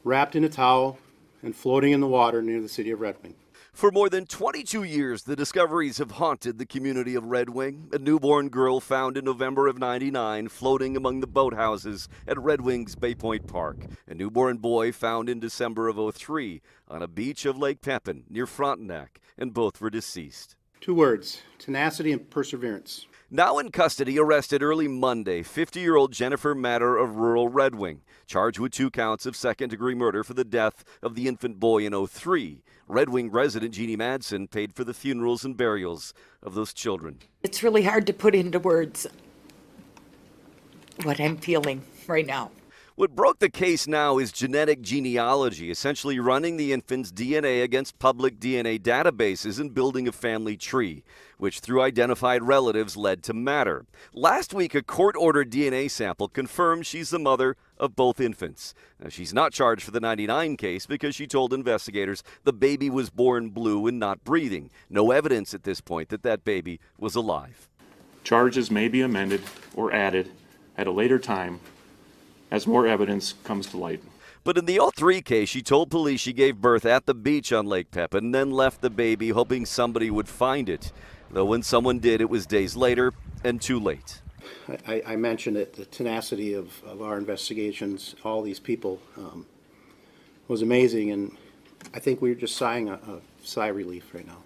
wrapped in a towel and floating in the water near the city of Red Wing. For more than 22 years, the discoveries have haunted the community of Red Wing. A newborn girl found in November of '99 floating among the boathouses at Red Wing's Bay Point Park. A newborn boy found in December of '03 on a beach of Lake Pepin near Frontenac, and both were deceased. 2 words: tenacity and perseverance. Now in custody, arrested early Monday, 50-year-old Jennifer Matter of rural Red Wing, charged with 2 counts of second-degree murder for the death of the infant boy in '03. Red Wing resident Jeannie Madsen paid for the funerals and burials of those children. It's really hard to put into words what I'm feeling right now. What broke the case now is genetic genealogy, essentially running the infant's DNA against public DNA databases and building a family tree, which through identified relatives led to matter. Last week, a court-ordered DNA sample confirmed she's the mother of both infants. Now, she's not charged for the 99 case because she told investigators the baby was born blue and not breathing. No evidence at this point that that baby was alive. Charges may be amended or added at a later time as more evidence comes to light. But in the 03 case, she told police she gave birth at the beach on Lake Pepin and then left the baby hoping somebody would find it. Though when someone did, it was days later and too late. I mentioned it, the tenacity of our investigations, all these people, was amazing, and I think we're just sighing a sigh of relief right now.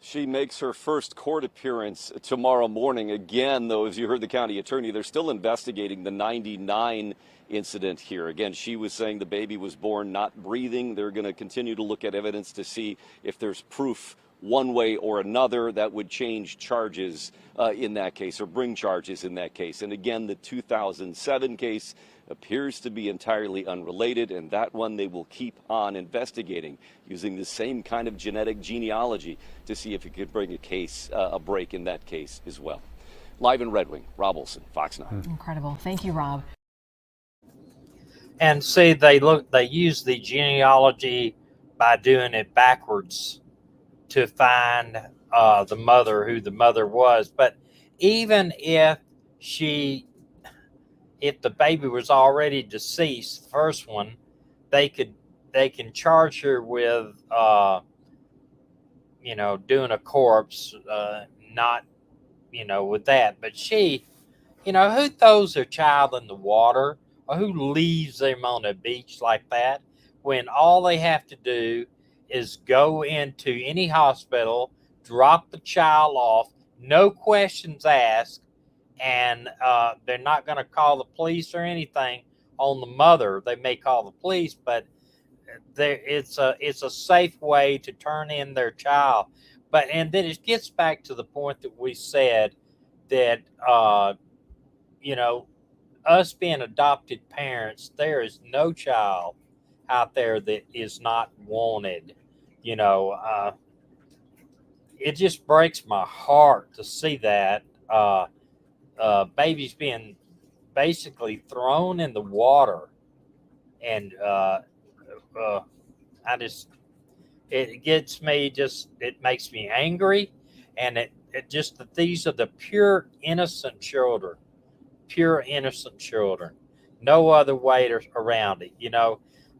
She makes her first court appearance tomorrow morning. Again, though, as you heard the county attorney, they're still investigating the 99 incident here. Again, she was saying the baby was born not breathing. They're going to continue to look at evidence to see if there's proof one way or another that would change charges in that case or bring charges in that case. And again, the 2007 case appears to be entirely unrelated, and that one they will keep on investigating using the same kind of genetic genealogy to see if it could bring a break in that case as well. Live in Red Wing, Rob Olson, Fox 9. Incredible. Thank you, Rob. And see, they use the genealogy by doing it backwards to find the mother, who the mother was. But even if the baby was already deceased, the first one, they can charge her with doing a corpse, not with that. But who throws their child in the water or who leaves them on a beach like that when all they have to do is go into any hospital, drop the child off, no questions asked, and they're not going to call the police or anything on the mother. They may call the police, but it's a safe way to turn in their child. And then it gets back to the point that we said that us being adopted parents, there is no child out there that is not wanted. It just breaks my heart to see that. Babies being basically thrown in the water, and it gets me, it makes me angry, and it just that these are the pure innocent children, no other way around it.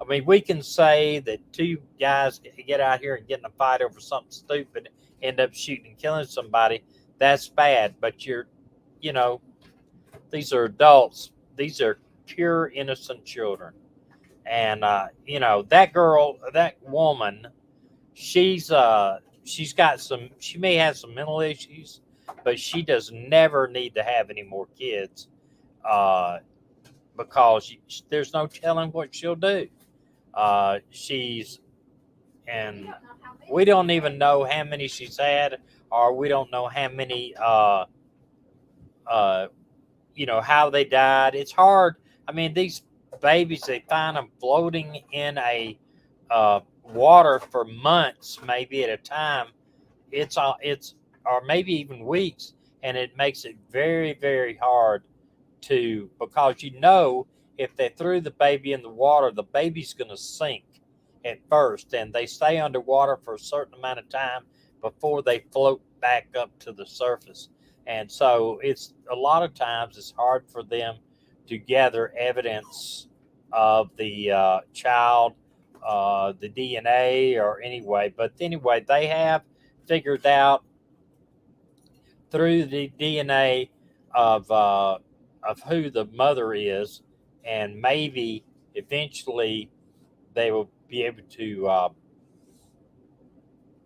I mean, we can say that two guys get out here and get in a fight over something stupid, end up shooting and killing somebody. That's bad, but these are adults. These are pure innocent children. And, that girl, that woman, she may have some mental issues, but she does never need to have any more kids because there's no telling what she'll do. And we don't even know how many she's had, or we don't know how many, how they died. It's hard. I mean, these babies, they find them floating in a water for months, maybe at a time. Or maybe even weeks, and it makes it very, very hard because if they threw the baby in the water, the baby's going to sink at first, and they stay underwater for a certain amount of time before they float back up to the surface. And so it's a lot of times it's hard for them to gather evidence of the child, the DNA, or anyway. But anyway, they have figured out through the DNA of who the mother is, and maybe eventually they will be able to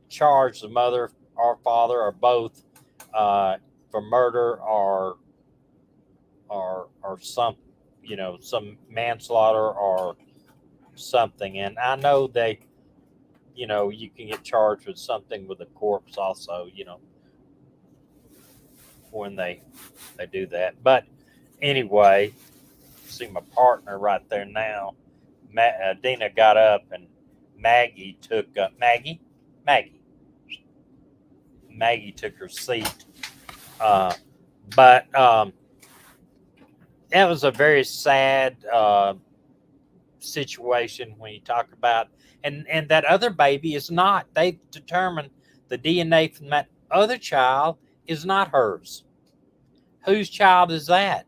charge the mother or father or both for murder or some manslaughter or something. And I know you can get charged with something with a corpse also. when they do that. But anyway, see my partner right there now. Dina got up and Maggie took Maggie took her seat. But it was a very sad situation when you talk about, and that other baby is not. They determined the DNA from that other child is not hers. Whose child is that?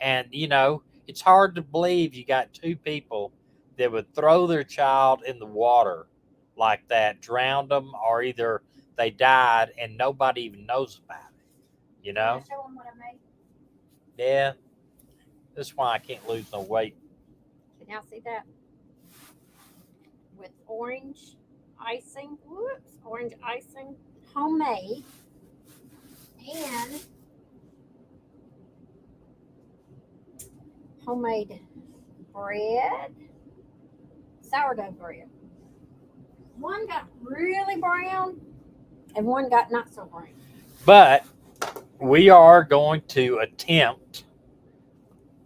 And it's hard to believe you got two people that would throw their child in the water like that, drowned them, or either they died and nobody even knows about it. Can I show them what I made? Yeah. That's why I can't lose no weight. Can y'all see that? With orange icing. Whoops, orange icing. Homemade. And homemade bread. Sourdough bread. One got really brown and one got not so brown. But we are going to attempt,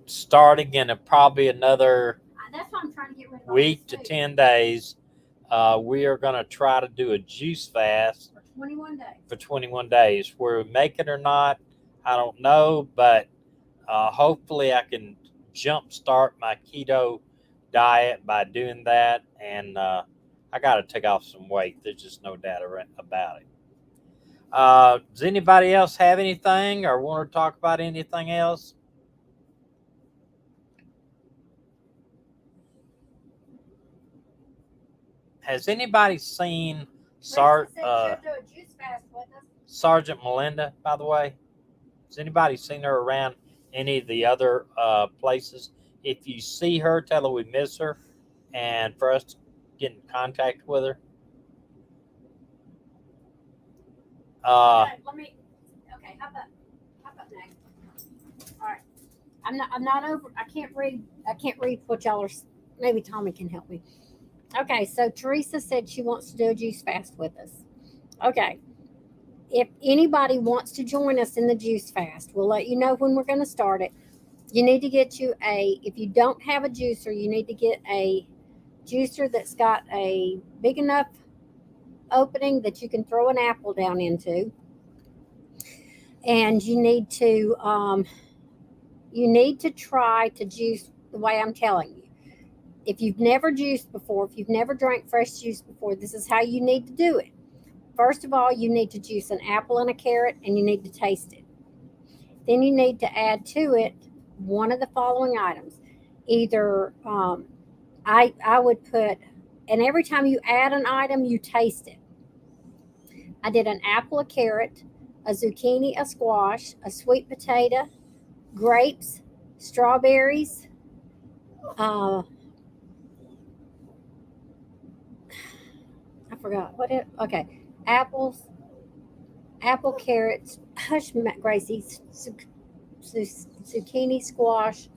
starting in probably another That's why I'm trying to get rid of week to 10 days, we are going to try to do a juice fast for 21 days. For 21 days. Where we make it or not, I don't know, but hopefully I can jumpstart my keto diet by doing that, and I got to take off some weight. There's just no doubt about it. Does anybody else have anything or want to talk about anything else? Has anybody seen Sergeant Melinda, by the way? Has anybody seen her around any of the other places? If you see her, tell her we miss her and for us to get in contact with her. How about next? All right. I'm not over. I can't read what y'all are. Maybe Tommy can help me. Okay, so Teresa said she wants to do a juice fast with us. Okay. If anybody wants to join us in the juice fast, we'll let you know when we're going to start it. You need to get if you don't have a juicer, you need to get a juicer that's got a big enough opening that you can throw an apple down into. And you need to try to juice the way I'm telling you. If you've never juiced before, if you've never drank fresh juice before, this is how you need to do it. First of all, you need to juice an apple and a carrot, and you need to taste it. Then you need to add to it one of the following items. Either I would put, and every time you add an item, you taste it. I did an apple, a carrot, a zucchini, a squash, a sweet potato, grapes, strawberries, I forgot what it. Okay, apples, apple, carrots. Hush, Gracie. Zucchini, squash.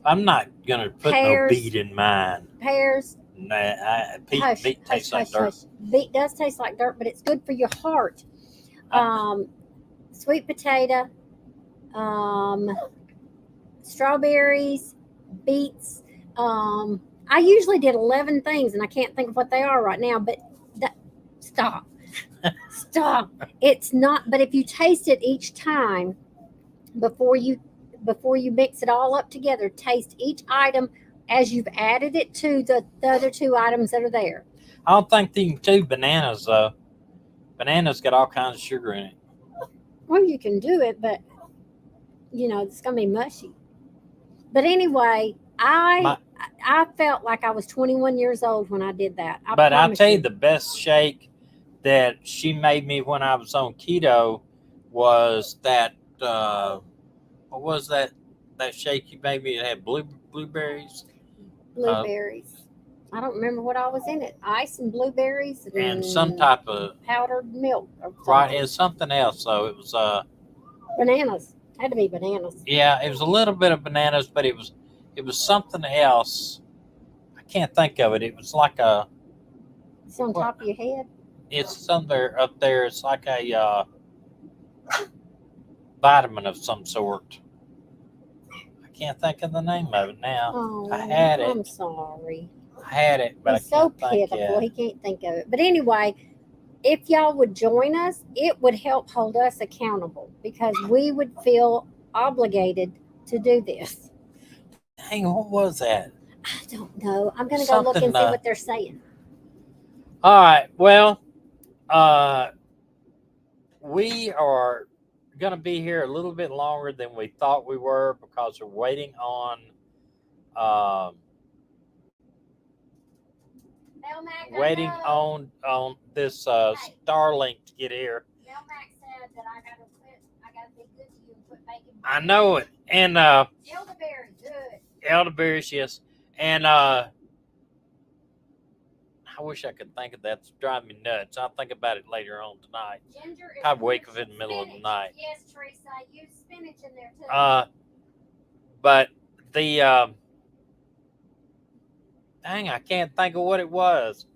I'm not gonna put pears, no beet in mine. Pears. Nah, beet tastes like dirt. Beet does taste like dirt, but it's good for your heart. Sweet potato, strawberries, beets. I usually did 11 things, and I can't think of what they are right now. But stop. It's not. But if you taste it each time before you mix it all up together, taste each item as you've added it to the other two items that are there. I don't think you can do bananas though. Bananas got all kinds of sugar in it. Well, you can do it, but it's gonna be mushy. But anyway, I felt like I was 21 years old when I did that. But I'll tell you, the best shake that she made me when I was on keto was that. What was that shake you made me? It had blueberries. Blueberries. I don't remember what all was in it. Ice and blueberries and some type of powdered milk. Right, and something else. So it was bananas. Had to be bananas. Yeah, it was a little bit of bananas, but it was something else. I can't think of it. It was like a. It's on top of your head. It's somewhere up there. It's like a. vitamin of some sort. I can't think of the name of it now. Oh, I had it. I'm sorry. I had it, but He's I can't so think pitiful. of He it. can't think of it. But anyway, if y'all would join us, it would help hold us accountable because we would feel obligated to do this. Dang, what was that? I don't know. I'm going to go look and see what they're saying. All right. Well, we are going to be here a little bit longer than we thought we were because we're waiting on this Starlink to get here. Said that I got to be good to you and put bacon. I know it. And elderberry, good. Elderberries, yes. And I wish I could think of that. It's driving me nuts. I'll think about it later on tonight. Ginger is I'd wake up in the middle of the night. Yes, Teresa, use spinach in there too. But the dang, I can't think of what it was.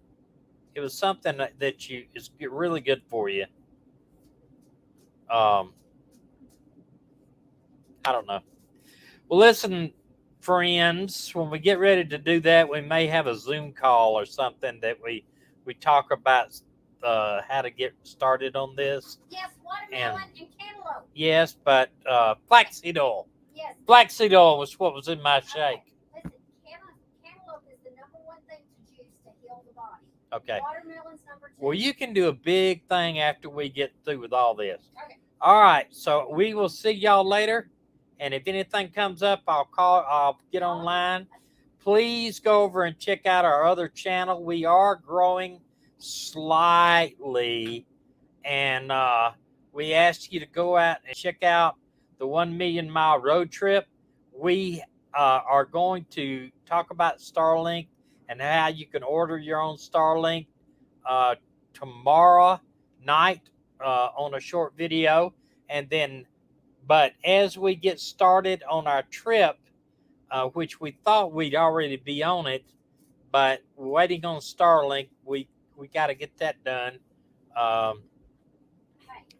It was something that is really good for you. I don't know. Well, listen, friends, when we get ready to do that, we may have a Zoom call or something that we talk about how to get started on this. Yes, watermelon and cantaloupe. Yes, but flaxseed oil. Yes. Flaxseed oil was what was in my shake. Listen, cantaloupe is the #1 thing to juice to heal the body. Okay. Watermelon's number 2. Well, you can do a big thing after we get through with all this. Okay. All right. So we will see y'all later. And if anything comes up, I'll get online. Please go over and check out our other channel. We are growing slightly. And we asked you to go out and check out the 1 Million Mile Road Trip. We are going to talk about Starlink and how you can order your own Starlink tomorrow night on a short video. And then, but as we get started on our trip, which we thought we'd already be on it, but we're waiting on Starlink, we got to get that done. And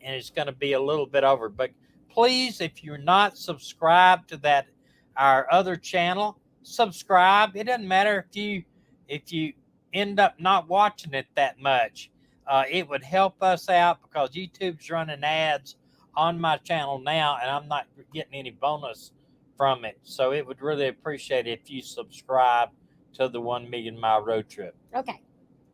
it's going to be a little bit over. But please, if you're not subscribed to our other channel, subscribe. It doesn't matter if you end up not watching it that much. It would help us out because YouTube's running ads on my channel now, and I'm not getting any bonus from it. So it would really appreciate it if you subscribe to the 1 Million Mile Road Trip. Okay.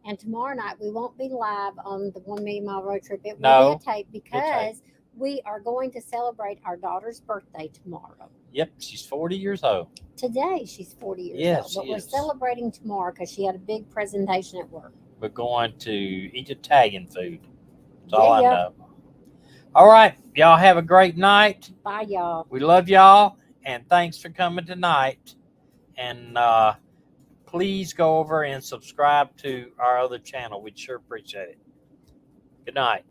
And tomorrow night, we won't be live on the 1 Million Mile Road Trip. It will No, be a tape because we are going to celebrate our daughter's birthday tomorrow. Yep, she's 40 years old. Today, she's 40 years Yes, old. But she we're is. celebrating tomorrow because she had a big presentation at work. We're going to eat Italian food. That's all I know. All right. Y'all have a great night. Bye, y'all. We love y'all. And thanks for coming tonight. And please go over and subscribe to our other channel. We'd sure appreciate it. Good night.